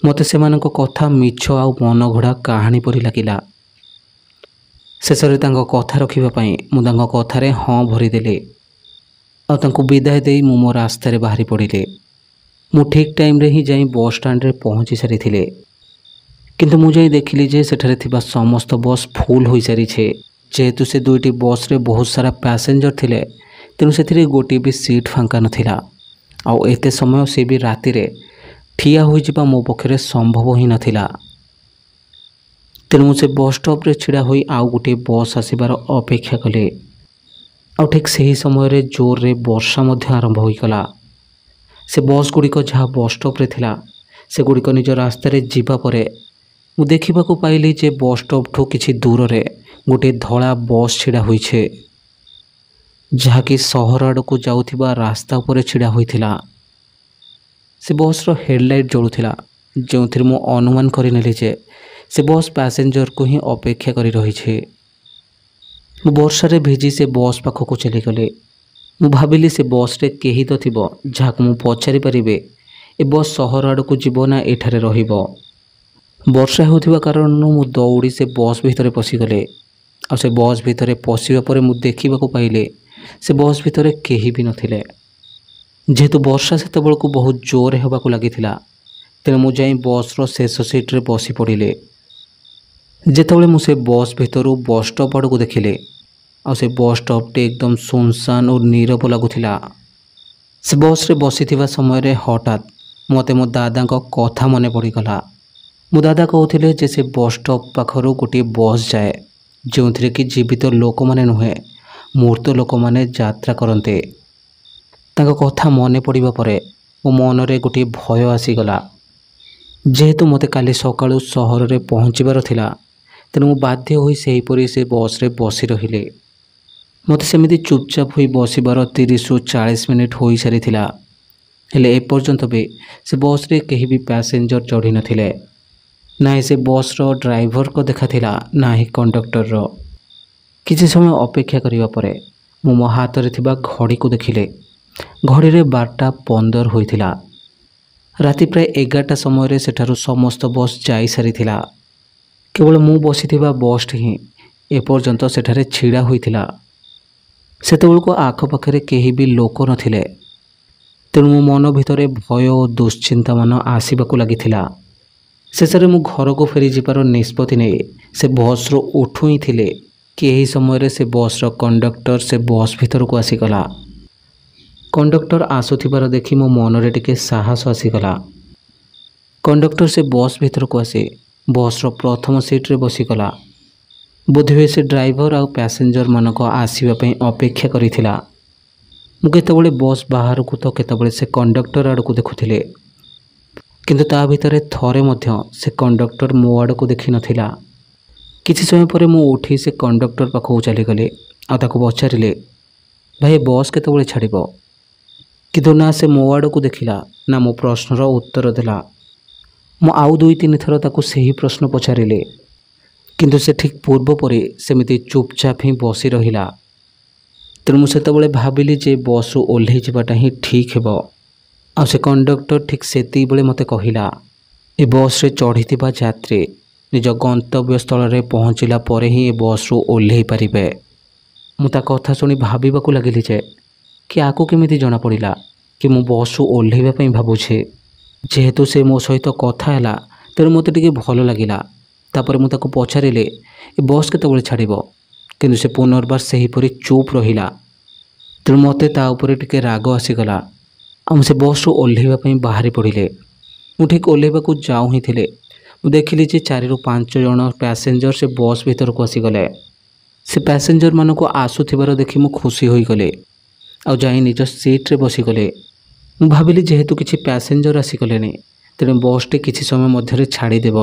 ମୋତେ ସେମାନଙ୍କ କଥା ମିଛ ଆଉ ମନଗଢ଼ା କାହାଣୀ ପରି ଲାଗିଲା। ଶେଷରେ ତାଙ୍କ କଥା ରଖିବା ପାଇଁ ମୁଁ ତାଙ୍କ କଥାରେ ହଁ ଭରିଦେଲି ଆଉ ତାଙ୍କୁ ବିଦାୟ ଦେଇ ମୁଁ ମୋ ରାସ୍ତାରେ ବାହାରି ପଡ଼ିଲି। ମୁଁ ଠିକ୍ ଟାଇମ୍ରେ ହିଁ ଯାଇ ବସ୍ ଷ୍ଟାଣ୍ଡରେ ପହଞ୍ଚି ସାରିଥିଲି, କିନ୍ତୁ ମୁଁ ଯାଇ ଦେଖିଲି ଯେ ସେଠାରେ ଥିବା ସମସ୍ତ ବସ୍ ଫୁଲ୍ ହୋଇସାରିଛି। ଯେହେତୁ ସେ ଦୁଇଟି ବସ୍ରେ ବହୁତ ସାରା ପ୍ୟାସେଞ୍ଜର ଥିଲେ ତେଣୁ ସେଥିରେ ଗୋଟିଏ ବି ସିଟ୍ ଫାଙ୍କା ନଥିଲା। ଆଉ ଏତେ ସମୟ ସେ ବି ରାତିରେ ଠିଆ ହୋଇଯିବା ମୋ ପକ୍ଷରେ ସମ୍ଭବ ହିଁ ନଥିଲା। ତେଣୁ ମୁଁ ସେ ବସ୍ ଷ୍ଟପ୍ରେ ଛିଡ଼ା ହୋଇ ଆଉ ଗୋଟିଏ ବସ୍ ଆସିବାର ଅପେକ୍ଷା କଲି। ଆଉ ଠିକ୍ ସେହି ସମୟରେ ଜୋରରେ ବର୍ଷା ମଧ୍ୟ ଆରମ୍ଭ ହୋଇଗଲା। ସେ ବସ୍ ଗୁଡ଼ିକ ଯାହା ବସ୍ ଷ୍ଟପ୍ରେ ଥିଲା ସେଗୁଡ଼ିକ ନିଜ ରାସ୍ତାରେ ଯିବା ପରେ ମୁଁ ଦେଖିବାକୁ ପାଇଲି ଯେ ବସ୍ ଷ୍ଟପ୍ଠୁ କିଛି ଦୂରରେ ଗୋଟିଏ ଧଳା ବସ୍ ଛିଡ଼ା ହୋଇଛି, ଯାହାକି ସହର ଆଡ଼କୁ ଯାଉଥିବା ରାସ୍ତା ଉପରେ ଛିଡ଼ା ହୋଇଥିଲା। ସେ ବସ୍ର ହେଡ଼ଲାଇଟ୍ ଜଳୁଥିଲା, ଯେଉଁଥିରେ ମୁଁ ଅନୁମାନ କରିନେଲି ଯେ ସେ ବସ୍ ପ୍ୟାସେଞ୍ଜରକୁ ହିଁ ଅପେକ୍ଷା କରି ରହିଛି। ମୁଁ ବର୍ଷାରେ ଭିଜି ସେ ବସ୍ ପାଖକୁ ଚାଲିଗଲି। ମୁଁ ଭାବିଲି ସେ ବସ୍ରେ କେହି ତ ଥିବ ଯାହାକୁ ମୁଁ ପଚାରି ପାରିବି ଏ ବସ୍ ସହର ଆଡ଼କୁ ଯିବ ନା ଏଠାରେ ରହିବ। ବର୍ଷା ହେଉଥିବା କାରଣରୁ ମୁଁ ଦୌଡ଼ି ସେ ବସ୍ ଭିତରେ ପଶିଗଲି। ଆଉ ସେ ବସ୍ ଭିତରେ ପଶିବା ପରେ ମୁଁ ଦେଖିବାକୁ ପାଇଲି ସେ ବସ୍ ଭିତରେ କେହି ବି ନଥିଲେ। ଯେହେତୁ ବର୍ଷା ସେତେବେଳକୁ ବହୁତ ଜୋରରେ ହେବାକୁ ଲାଗିଥିଲା ତେଣୁ ମୁଁ ଯାଇ ବସ୍ର ଶେଷ ସିଟ୍ରେ ବସି ପଡ଼ିଲି। ଯେତେବେଳେ ମୁଁ ସେ ବସ୍ ଭିତରୁ ବସ୍ ଷ୍ଟପ୍ ଆଡ଼କୁ ଦେଖିଲି ଆଉ ସେ ବସ୍ ଷ୍ଟପ୍ଟି ଏକଦମ ସୁନସାନ ଓ ନୀରବ ଲାଗୁଥିଲା। ସେ ବସ୍ରେ ବସିଥିବା ସମୟରେ ହଠାତ୍ ମୋତେ ମୋ ଦାଦାଙ୍କ କଥା ମନେ ପଡ଼ିଗଲା। ମୋ ଦାଦା କହୁଥିଲେ ଯେ ସେ ବସ୍ ଷ୍ଟପ୍ ପାଖରୁ ଗୋଟିଏ ବସ୍ ଯାଏ ଯେଉଁଥିରେ କି ଜୀବିତ ଲୋକମାନେ ନୁହେଁ ମୃତ ଲୋକମାନେ ଯାତ୍ରା କରନ୍ତି। ତାଙ୍କ କଥା ମନେ ପଡ଼ିବା ପରେ ମୋ ମନରେ ଗୋଟିଏ ଭୟ ଆସିଗଲା। ଯେହେତୁ ମୋତେ କାଲି ସକାଳୁ ସହରରେ ପହଞ୍ଚିବାର ଥିଲା ତେଣୁ ମୁଁ ବାଧ୍ୟ ହୋଇ ସେହିପରି ସେ ବସ୍ରେ ବସି ରହିଲି। ମୋତେ ସେମିତି ଚୁପଚାପ ହୋଇ ବସିବାର 30ରୁ 40 ମିନିଟ୍ ହୋଇସାରିଥିଲା, ହେଲେ ଏପର୍ଯ୍ୟନ୍ତ ବି ସେ ବସ୍ରେ କେହି ବି ପ୍ୟାସେଞ୍ଜର ଚଢ଼ିନଥିଲେ। ନାହିଁ ସେ ବସ୍ର ଡ୍ରାଇଭରଙ୍କ ଦେଖାଥିଲା ନାହିଁ କଣ୍ଡକ୍ଟରର। କିଛି ସମୟ ଅପେକ୍ଷା କରିବା ପରେ ମୁଁ ମୋ ହାତରେ ଥିବା ଘଡ଼ିକୁ ଦେଖିଲି। ଘଡ଼ିରେ 12:15 ହୋଇଥିଲା। ରାତି ପ୍ରାୟ 11ଟା ସମୟରେ ସେଠାରୁ ସମସ୍ତ ବସ୍ ଯାଇସାରିଥିଲା। କେବଳ ମୁଁ ବସିଥିବା ବସ୍ଟି ହିଁ ଏପର୍ଯ୍ୟନ୍ତ ସେଠାରେ ଛିଡ଼ା ହୋଇଥିଲା। ସେତେବେଳକୁ ଆଖପାଖରେ କେହି ବି ଲୋକ ନଥିଲେ, ତେଣୁ ମୋ ମନ ଭିତରେ ଭୟ ଓ ଦୁଶ୍ଚିନ୍ତାମାନ ଆସିବାକୁ ଲାଗିଥିଲା। ଶେଷରେ ମୁଁ ଘରକୁ ଫେରିଯିବାର ନିଷ୍ପତ୍ତି ନେଇ ସେ ବସ୍ରୁ ଉଠୁଇଁଥିଲି କି ଏହି ସମୟରେ ସେ ବସ୍ର କଣ୍ଡକ୍ଟର ସେ ବସ୍ ଭିତରକୁ ଆସିଗଲା। କଣ୍ଡକ୍ଟର ଆସୁଥିବାର ଦେଖି ମୋ ମନରେ ଟିକେ ସାହସ ଆସିଗଲା। କଣ୍ଡକ୍ଟର ସେ ବସ୍ ଭିତରକୁ ଆସି ବସ୍ର ପ୍ରଥମ ସିଟ୍ରେ ବସିଗଲା। ବୋଧହୁଏ ସେ ଡ୍ରାଇଭର ଆଉ ପ୍ୟାସେଞ୍ଜରମାନଙ୍କ ଆସିବା ପାଇଁ ଅପେକ୍ଷା କରିଥିଲା। ମୁଁ କେତେବେଳେ ବସ୍ ବାହାରକୁ ତ କେତେବେଳେ ସେ କଣ୍ଡକ୍ଟର ଆଡ଼କୁ ଦେଖୁଥିଲି, କିନ୍ତୁ ତା ଭିତରେ ଥରେ ମଧ୍ୟ ସେ କଣ୍ଡକ୍ଟର ମୋ ଆଡ଼କୁ ଦେଖିନଥିଲା। କିଛି ସମୟ ପରେ ମୁଁ ଉଠି ସେ କଣ୍ଡକ୍ଟର ପାଖକୁ ଚାଲିଗଲି ଆଉ ତାକୁ ପଚାରିଲି, ଭାଇ ବସ୍ କେତେବେଳେ ଛାଡ଼ିବ? କିନ୍ତୁ ନା ସେ ମୋ ଆଡ଼କୁ ଦେଖିଲା ନା ମୋ ପ୍ରଶ୍ନର ଉତ୍ତର ଦେଲା। ମୁଁ ଆଉ 2-3 ଥର ତାକୁ ସେହି ପ୍ରଶ୍ନ ପଚାରିଲି, କିନ୍ତୁ ସେ ଠିକ୍ ପୂର୍ବ ପରି ସେମିତି ଚୁପଚାପ ହିଁ ବସି ରହିଲା। ତେଣୁ ମୁଁ ସେତେବେଳେ ଭାବିଲି ଯେ ବସ୍ରୁ ଓହ୍ଲେଇ ଯିବାଟା ହିଁ ଠିକ୍ ହେବ। ଆଉ ସେ କଣ୍ଡକ୍ଟର ଠିକ୍ ସେତିକିବେଳେ ମୋତେ କହିଲା, ଏ ବସ୍ରେ ଚଢ଼ିଥିବା ଯାତ୍ରୀ ନିଜ ଗନ୍ତବ୍ୟସ୍ଥଳରେ ପହଞ୍ଚିଲା ପରେ ହିଁ ଏ ବସ୍ରୁ ଓହ୍ଲେଇ ପାରିବେ। ମୁଁ ତା କଥା ଶୁଣି ଭାବିବାକୁ ଲାଗିଲି ଯେ କି ଆକୁ କେମିତି ଜଣାପଡ଼ିଲା କି ମୁଁ ବସ୍ରୁ ଓହ୍ଲେଇବା ପାଇଁ ଭାବୁଛି। ଯେହେତୁ ସେ ମୋ ସହିତ କଥା ହେଲା, ତେଣୁ ମୋତେ ଟିକେ ଭଲ ଲାଗିଲା। ତାପରେ ମୁଁ ତାକୁ ପଚାରିଲି, ଏ ବସ୍ କେତେବେଳେ ଛାଡ଼ିବ? କିନ୍ତୁ ସେ ପୁନର୍ବାର ସେହିପରି ଚୁପ୍ ରହିଲା। ତେଣୁ ମୋତେ ତା ଉପରେ ଟିକେ ରାଗ ଆସିଗଲା ଆଉ ମୁଁ ସେ ବସ୍ରୁ ଓହ୍ଲେଇବା ପାଇଁ ବାହାରି ପଡ଼ିଲି। ମୁଁ ଠିକ୍ ଓହ୍ଲେଇବାକୁ ଯାଉ ହିଁ ଥିଲେ, ମୁଁ ଦେଖିଲି ଯେ 4-5 ଜଣ ପ୍ୟାସେଞ୍ଜର ସେ ବସ୍ ଭିତରକୁ ଆସିଗଲେ। ସେ ପ୍ୟାସେଞ୍ଜରମାନଙ୍କୁ ଆସୁଥିବାର ଦେଖି ମୁଁ ଖୁସି ହୋଇଗଲି ଆଉ ଯାଇ ନିଜ ସିଟ୍ରେ ବସିଗଲି। ମୁଁ ଭାବିଲି ଯେହେତୁ କିଛି ପ୍ୟାସେଞ୍ଜର ଆସିଗଲେଣି, ତେଣୁ ବସ୍ଟି କିଛି ସମୟ ମଧ୍ୟରେ ଛାଡ଼ିଦେବ।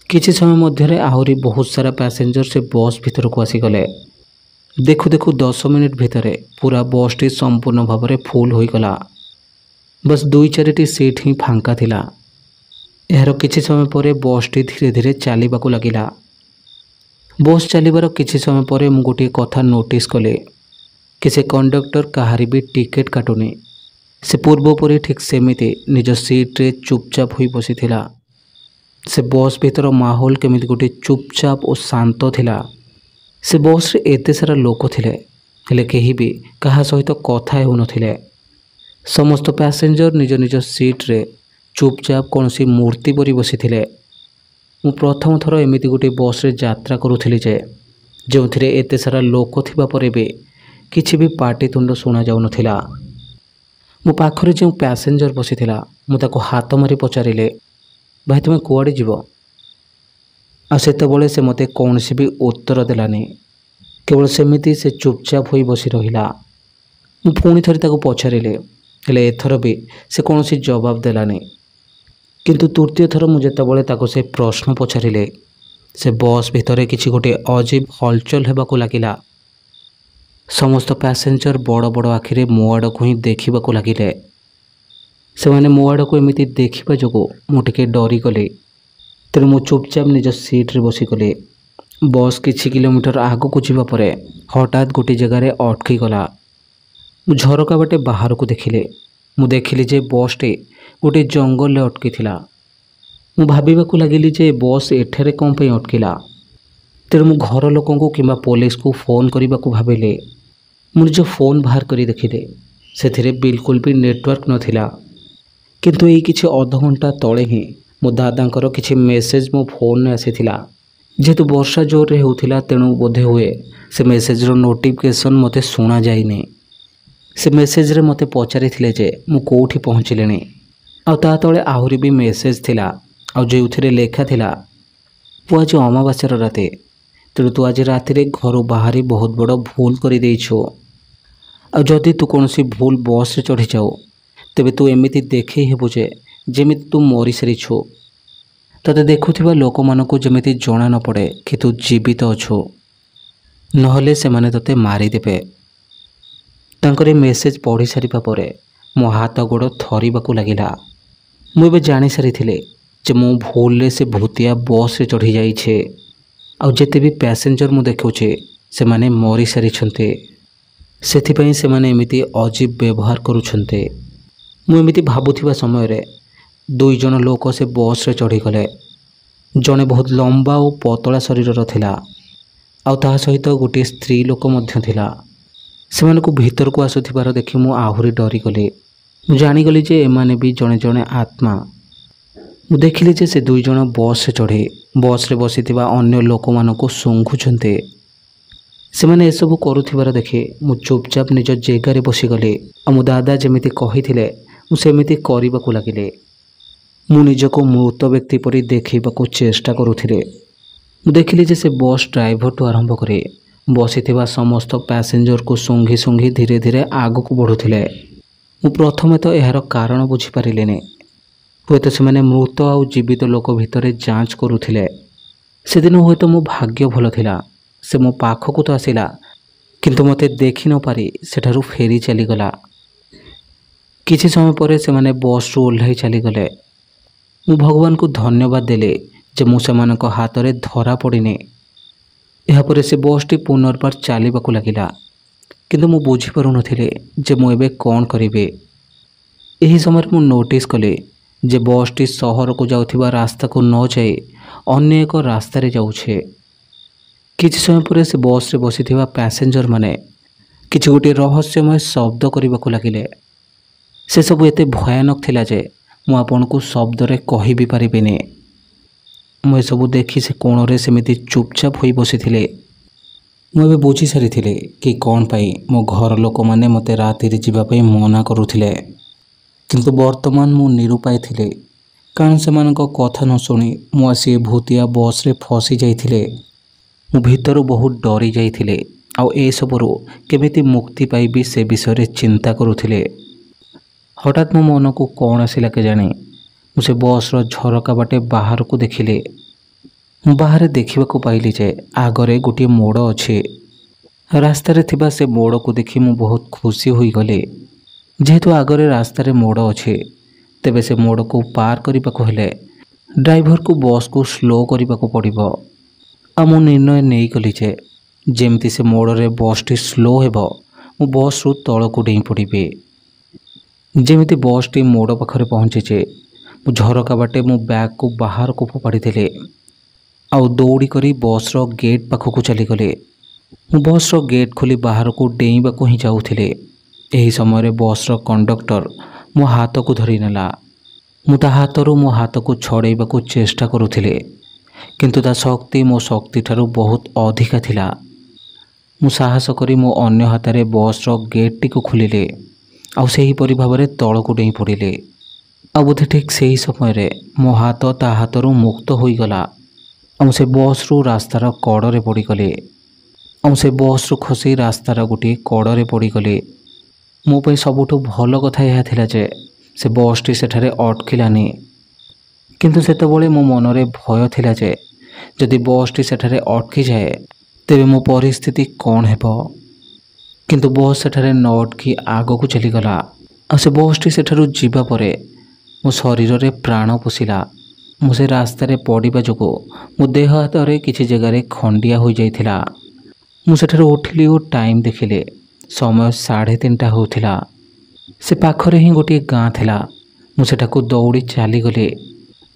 କିଛି ସମୟ ମଧ୍ୟରେ ଆହୁରି ବହୁତ ସାରା ପ୍ୟାସେଞ୍ଜର ସେ ବସ୍ ଭିତରକୁ ଆସିଗଲେ। ଦେଖୁ ଦେଖୁ 10 ମିନିଟ୍ ଭିତରେ ପୁରା ବସ୍ଟି ସମ୍ପୂର୍ଣ୍ଣ ଭାବରେ ଫୁଲ୍ ହୋଇଗଲା। ବସ୍ 2-4ଟି ସିଟ୍ ହିଁ ଫାଙ୍କା ଥିଲା। ଏହାର କିଛି ସମୟ ପରେ ବସ୍ଟି ଧୀରେ ଧୀରେ ଚାଲିବାକୁ ଲାଗିଲା। ବସ୍ ଚାଲିବାର କିଛି ସମୟ ପରେ ମୁଁ ଗୋଟିଏ କଥା ନୋଟିସ୍ କଲି କି ସେ କଣ୍ଡକ୍ଟର କାହାରି ବି ଟିକେଟ୍ କାଟୁନି। ସେ ପୂର୍ବ ପରି ଠିକ୍ ସେମିତି ନିଜ ସିଟ୍ରେ ଚୁପଚାପ ହୋଇ ବସିଥିଲା। ସେ ବସ୍ ଭିତର ମାହୋଲ କେମିତି ଗୋଟିଏ ଚୁପଚାପ ଓ ଶାନ୍ତ ଥିଲା। ସେ ବସ୍ରେ ଏତେ ସାରା ଲୋକ ଥିଲେ, ହେଲେ କେହି ବି କାହା ସହିତ କଥା ହେଉନଥିଲେ। ସମସ୍ତ ପ୍ୟାସେଞ୍ଜର ନିଜ ନିଜ ସିଟ୍ରେ ଚୁପଚାପ କୌଣସି ମୂର୍ତ୍ତି ପରି ବସିଥିଲେ। ମୁଁ ପ୍ରଥମ ଥର ଏମିତି ଗୋଟିଏ ବସ୍ରେ ଯାତ୍ରା କରୁଥିଲି ଯେ ଯେଉଁଥିରେ ଏତେ ସାରା ଲୋକ ଥିବା ପରେ ବି କିଛି ବି ପାଟିତୁଣ୍ଡ ଶୁଣାଯାଉନଥିଲା। ମୋ ପାଖରେ ଯେଉଁ ପ୍ୟାସେଞ୍ଜର ବସିଥିଲା, ମୁଁ ତାକୁ ହାତ ମାରି ପଚାରିଲି, ଭାଇ ତୁମେ କୁଆଡ଼େ ଯିବ? ଆଉ ସେତେବେଳେ ସେ ମୋତେ କୌଣସି ବି ଉତ୍ତର ଦେଲାନି। କେବଳ ସେମିତି ସେ ଚୁପଚାପ ହୋଇ ବସି ରହିଲା। ମୁଁ ପୁଣି ଥରେ ତାକୁ ପଚାରିଲି, ହେଲେ ଏଥର ବି ସେ କୌଣସି ଜବାବ ଦେଲାନି। କିନ୍ତୁ ତୃତୀୟ ଥର ମୁଁ ଯେତେବେଳେ ତାକୁ ସେ ପ୍ରଶ୍ନ ପଚାରିଲି, ସେ ବସ୍ ଭିତରେ କିଛି ଗୋଟିଏ ଅଜୀବ ହଲଚଲ ହେବାକୁ ଲାଗିଲା। ସମସ୍ତ ପ୍ୟାସେଞ୍ଜର ବଡ଼ ବଡ଼ ଆଖିରେ ମୋ ଆଡ଼କୁ ହିଁ ଦେଖିବାକୁ ଲାଗିଲେ। ସେମାନେ ମୋ ଆଡ଼କୁ ଏମିତି ଦେଖିବା ଯୋଗୁଁ ମୁଁ ଟିକେ ଡରିଗଲି। ତେଣୁ ମୁଁ ଚୁପଚାପ ନିଜ ସିଟ୍ରେ ବସିଗଲି। ବସ୍ କିଛି କିଲୋମିଟର ଆଗକୁ ଯିବା ପରେ ହଠାତ୍ ଗୋଟିଏ ଜାଗାରେ ଅଟକିଗଲା। ମୁଁ ଝରକା ବାଟେ ବାହାରକୁ ଦେଖିଲି। ମୁଁ ଦେଖିଲି ଯେ ବସ୍ଟି ଗୋଟିଏ ଜଙ୍ଗଲରେ ଅଟକିଥିଲା। ମୁଁ ଭାବିବାକୁ ଲାଗିଲି ଯେ ବସ୍ ଏଠାରେ କ'ଣ ପାଇଁ ଅଟକିଲା। ତେଣୁ ମୁଁ ଘର ଲୋକଙ୍କୁ କିମ୍ବା ପୋଲିସକୁ ଫୋନ୍ କରିବାକୁ ଭାବିଲି। ମୁଁ ନିଜ ଫୋନ୍ ବାହାର କରି ଦେଖିଲି, ସେଥିରେ ବିଲକୁଲ ବି ନେଟୱାର୍କ ନଥିଲା। କିନ୍ତୁ ଏଇ କିଛି ଅଧଘଣ୍ଟା ତଳେ ହିଁ ମୋ ଦାଦାଙ୍କର କିଛି ମେସେଜ୍ ମୋ ଫୋନ୍ରେ ଆସିଥିଲା। ଯେହେତୁ ବର୍ଷା ଜୋରରେ ହେଉଥିଲା, ତେଣୁ ବୋଧେ ହୁଏ ସେ ମେସେଜ୍ର ନୋଟିଫିକେସନ୍ ମୋତେ ଶୁଣାଯାଇନି। ସେ ମେସେଜ୍ରେ ମୋତେ ପଚାରିଥିଲେ ଯେ ମୁଁ କେଉଁଠି ପହଞ୍ଚିଲିଣି। ଆଉ ତା ତଳେ ଆହୁରି ବି ମେସେଜ୍ ଥିଲା, ଆଉ ଯେଉଁଥିରେ ଲେଖା ଥିଲା, ପୁଅ ଆଜି ଅମାବାସ୍ୟାର ରାତି, ତେଣୁ ତୁ ଆଜି ରାତିରେ ଘରୁ ବାହାରି ବହୁତ ବଡ଼ ଭୁଲ କରିଦେଇଛୁ। ଆଉ ଯଦି ତୁ କୌଣସି ଭୁଲ ବସ୍ରେ ଚଢ଼ିଯାଉ, ତେବେ ତୁ ଏମିତି ଦେଖେଇ ହେବୁ ଯେ ଯେମିତି ତୁ ମରିସାରିଛୁ। ତତେ ଦେଖୁଥିବା ଲୋକମାନଙ୍କୁ ଯେମିତି ଜଣା ନ ପଡ଼େ କି ତୁ ଜୀବିତ ଅଛୁ, ନହେଲେ ସେମାନେ ତତେ ମାରିଦେବେ। ତାଙ୍କର ଏ ମେସେଜ୍ ପଢ଼ି ସାରିବା ପରେ ମୋ ହାତ ଗୋଡ଼ ଥରିବାକୁ ଲାଗିଲା। ମୁଁ ଏବେ ଜାଣିସାରିଥିଲି ଯେ ମୁଁ ଭୁଲରେ ସେ ଭୂତିଆ ବସ୍ରେ ଚଢ଼ିଯାଇଛି। ଆଉ ଯେତେ ବି ପ୍ୟାସେଞ୍ଜର ମୁଁ ଦେଖୁଛି, ସେମାନେ ମରିସାରିଛନ୍ତି। ସେଥିପାଇଁ ସେମାନେ ଏମିତି ଅଜୀବ ବ୍ୟବହାର କରୁଛନ୍ତି। ମୁଁ ଏମିତି ଭାବୁଥିବା ସମୟରେ 2 ଜଣ ଲୋକ ସେ ବସ୍ରେ ଚଢ଼ିଗଲେ। ଜଣେ ବହୁତ ଲମ୍ବା ଓ ପତଳା ଶରୀରର ଥିଲା, ଆଉ ତା ସହିତ ଗୋଟିଏ ସ୍ତ୍ରୀ ଲୋକ ମଧ୍ୟ ଥିଲା। ସେମାନଙ୍କୁ ଭିତରକୁ ଆସୁଥିବାର ଦେଖି ମୁଁ ଆହୁରି ଡରିଗଲି। ମୁଁ ଜାଣିଗଲି ଯେ ଏମାନେ ବି ଜଣେ ଜଣେ ଆତ୍ମା। ମୁଁ ଦେଖିଲି ଯେ ସେ 2 ଜଣ ବସ୍ରେ ଚଢ଼ି ବସ୍ରେ ବସିଥିବା ଅନ୍ୟ ଲୋକମାନଙ୍କୁ ଶୁଙ୍ଘୁଛନ୍ତି। ସେମାନେ ଏସବୁ କରୁଥିବାର ଦେଖି ମୁଁ ଚୁପଚାପ ନିଜ ଜାଗାରେ ବସିଗଲି। ଆଉ ମୋ ଦାଦା ଯେମିତି କହିଥିଲେ ମୁଁ ସେମିତି କରିବାକୁ ଲାଗିଲି। ମୁଁ ନିଜକୁ ମୃତ ବ୍ୟକ୍ତି ପରି ଦେଖାଇବାକୁ ଚେଷ୍ଟା କରୁଥିଲି। ମୁଁ ଦେଖିଲି ଯେ ସେ ବସ୍ ଡ୍ରାଇଭରଠୁ ଆରମ୍ଭ କରି ବସିଥିବା ସମସ୍ତ ପ୍ୟାସେଞ୍ଜରକୁ ଶୁଙ୍ଘି ଶୁଙ୍ଘି ଧୀରେ ଧୀରେ ଆଗକୁ ବଢ଼ୁଥିଲେ। ମୁଁ ପ୍ରଥମେ ତ ଏହାର କାରଣ ବୁଝିପାରିଲିନି। ହୁଏତ ସେମାନେ ମୃତ ଆଉ ଜୀବିତ ଲୋକ ଭିତରେ ଯାଞ୍ଚ କରୁଥିଲେ। ସେଦିନ ହୁଏତ ମୋ ଭାଗ୍ୟ ଭଲ ଥିଲା। ସେ ମୋ ପାଖକୁ ତ ଆସିଲା, କିନ୍ତୁ ମୋତେ ଦେଖି ନ ପାରି ସେଠାରୁ ଫେରି ଚାଲିଗଲା। କିଛି ସମୟ ପରେ ସେମାନେ ବସ୍ରୁ ଓହ୍ଲାଇ ଚାଲିଗଲେ। ମୁଁ ଭଗବାନଙ୍କୁ ଧନ୍ୟବାଦ ଦେଲି ଯେ ମୁଁ ସେମାନଙ୍କ ହାତରେ ଧରା ପଡ଼ିନି। ଏହାପରେ ସେ ବସ୍ଟି ପୁନର୍ବାର ଚାଲିବାକୁ ଲାଗିଲା, କିନ୍ତୁ ମୁଁ ବୁଝିପାରୁନଥିଲି ଯେ ମୁଁ ଏବେ କ'ଣ କରିବି। ଏହି ସମୟରେ ମୁଁ ନୋଟିସ୍ କଲି ଯେ ବସ୍ଟି ସହରକୁ ଯାଉଥିବା ରାସ୍ତାକୁ ନ ଯାଇ ଅନ୍ୟ ଏକ ରାସ୍ତାରେ ଯାଉଛି। କିଛି ସମୟ ପରେ ସେ ବସ୍ରେ ବସିଥିବା ପ୍ୟାସେଞ୍ଜରମାନେ କିଛି ଗୋଟିଏ ରହସ୍ୟମୟ ଶବ୍ଦ କରିବାକୁ ଲାଗିଲେ। ସେସବୁ ଏତେ ଭୟାନକ ଥିଲା ଯେ ମୁଁ ଆପଣଙ୍କୁ ଶବ୍ଦରେ କହି ବି ପାରିବିନି। ମୁଁ ଏସବୁ ଦେଖି ସେ କୋଣରେ ସେମିତି ଚୁପଚାପ ହୋଇ ବସିଥିଲେ। ମୁଁ ଏବେ ବୁଝିସାରିଥିଲି କି କ'ଣ ପାଇଁ ମୋ ଘର ଲୋକମାନେ ମୋତେ ରାତିରେ ଯିବା ପାଇଁ ମନା କରୁଥିଲେ। କିନ୍ତୁ ବର୍ତ୍ତମାନ ମୁଁ ନିରୁପାୟ ଥିଲି, କାରଣ ସେମାନଙ୍କ କଥା ନ ଶୁଣି ମୁଁ ଆସି ଏ ଭୂତିଆ ବସ୍ରେ ଫସି ଯାଇଥିଲି। ମୁଁ ଭିତରୁ ବହୁତ ଡରି ଯାଇଥିଲି, ଆଉ ଏସବୁରୁ କେମିତି ମୁକ୍ତି ପାଇବି ସେ ବିଷୟରେ ଚିନ୍ତା କରୁଥିଲି। ହଠାତ୍ ମୋ ମନକୁ କ'ଣ ଆସିଲା କେଜାଣି, ମୁଁ ସେ ବସ୍ର ଝରକା ବାଟେ ବାହାରକୁ ଦେଖିଲି। ମୁଁ ବାହାରେ ଦେଖିବାକୁ ପାଇଲି ଯେ ଆଗରେ ଗୋଟିଏ ମୋଡ଼ ଅଛି। ରାସ୍ତାରେ ଥିବା ସେ ମୋଡ଼କୁ ଦେଖି ମୁଁ ବହୁତ ଖୁସି ହୋଇଗଲି। ଯେହେତୁ ଆଗରେ ରାସ୍ତାରେ ମୋଡ଼ ଅଛି, ତେବେ ସେ ମୋଡ଼କୁ ପାର କରିବାକୁ ହେଲେ ଡ୍ରାଇଭରକୁ ବସ୍କୁ ସ୍ଲୋ କରିବାକୁ ପଡ଼ିବ। ଆଉ ମୁଁ ନିର୍ଣ୍ଣୟ ନେଇଗଲି ଯେ ଯେମିତି ସେ ମୋଡ଼ରେ ବସ୍ଟି ସ୍ଲୋ ହେବ, ମୁଁ ବସ୍ରୁ ତଳକୁ ଡେଇଁ ପଡ଼ିବି। ଯେମିତି ବସ୍ଟି ମୋଡ଼ ପାଖରେ ପହଞ୍ଚିଛି, ମୁଁ ଝରକା ବାଟେ ମୋ ବ୍ୟାଗ୍କୁ ବାହାରକୁ ଫୋପାଡ଼ିଦେଲି ଆଉ ଦୌଡ଼ି କରି ବସ୍ର ଗେଟ୍ ପାଖକୁ ଚାଲିଗଲି। ମୁଁ ବସ୍ର ଗେଟ୍ ଖୋଲି ବାହାରକୁ ଡେଇଁବାକୁ ହିଁ ଯାଉଥିଲି। ଏହି ସମୟରେ ବସ୍ର କଣ୍ଡକ୍ଟର ମୋ ହାତକୁ ଧରିନେଲା। ମୁଁ ତା ହାତରୁ ମୋ ହାତକୁ ଛଡ଼େଇବାକୁ ଚେଷ୍ଟା କରୁଥିଲି, କିନ୍ତୁ ତା ଶକ୍ତି ମୋ ଶକ୍ତିଠାରୁ ବହୁତ ଅଧିକା ଥିଲା। ମୁଁ ସାହସ କରି ମୋ ଅନ୍ୟ ହାତରେ ବସ୍ର ଗେଟ୍ଟିକୁ ଖୋଲିଲି ଆଉ ସେହିପରି ଭାବରେ ତଳକୁ ଡେଇଁ ପଡ଼ିଲି। ଆଉ ବୋଧେ ଠିକ୍ ସେହି ସମୟରେ ମୋ ହାତ ତା ହାତରୁ ମୁକ୍ତ ହୋଇଗଲା ଆଉ ସେ ବସ୍ରୁ ରାସ୍ତାର କଡ଼ରେ ପଡ଼ିଗଲି। ଆଉ ସେ ବସ୍ରୁ ଖସି ରାସ୍ତାର ଗୋଟିଏ କଡ଼ରେ ପଡ଼ିଗଲି। ମୋ ପାଇଁ ସବୁଠୁ ଭଲ କଥା ଏହା ଥିଲା ଯେ ସେ ବସ୍ଟି ସେଠାରେ ଅଟକିଲାନି। କିନ୍ତୁ ସେତେବେଳେ ମୋ ମନରେ ଭୟ ଥିଲା ଯେ ଯଦି ବସ୍ଟି ସେଠାରେ ଅଟକିଯାଏ, ତେବେ ମୋ ପରିସ୍ଥିତି କ'ଣ ହେବ। କିନ୍ତୁ ବସ୍ ସେଠାରେ ନ ଅଟକି ଆଗକୁ ଚାଲିଗଲା। ଆଉ ସେ ବସ୍ଟି ସେଠାରୁ ଯିବା ପରେ ମୋ ଶରୀରରେ ପ୍ରାଣ ପଶିଲା। ମୁଁ ସେ ରାସ୍ତାରେ ପଡ଼ିବା ଯୋଗୁଁ ମୋ ଦେହ ହାତରେ କିଛି ଜାଗାରେ ଖଣ୍ଡିଆ ହୋଇଯାଇଥିଲା। ମୁଁ ସେଠାରୁ ଉଠିଲି ଓ ଟାଇମ୍ ଦେଖିଲି। ସମୟ 3:30 ହେଉଥିଲା। ସେ ପାଖରେ ହିଁ ଗୋଟିଏ ଗାଁ ଥିଲା। ମୁଁ ସେଠାକୁ ଦୌଡ଼ି ଚାଲିଗଲି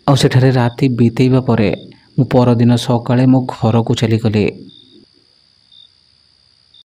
ଆଉ ସେଠାରେ ରାତି ବିତେଇବା ପରେ ମୁଁ ପରଦିନ ସକାଳେ ମୋ ଘରକୁ ଚାଲିଗଲି।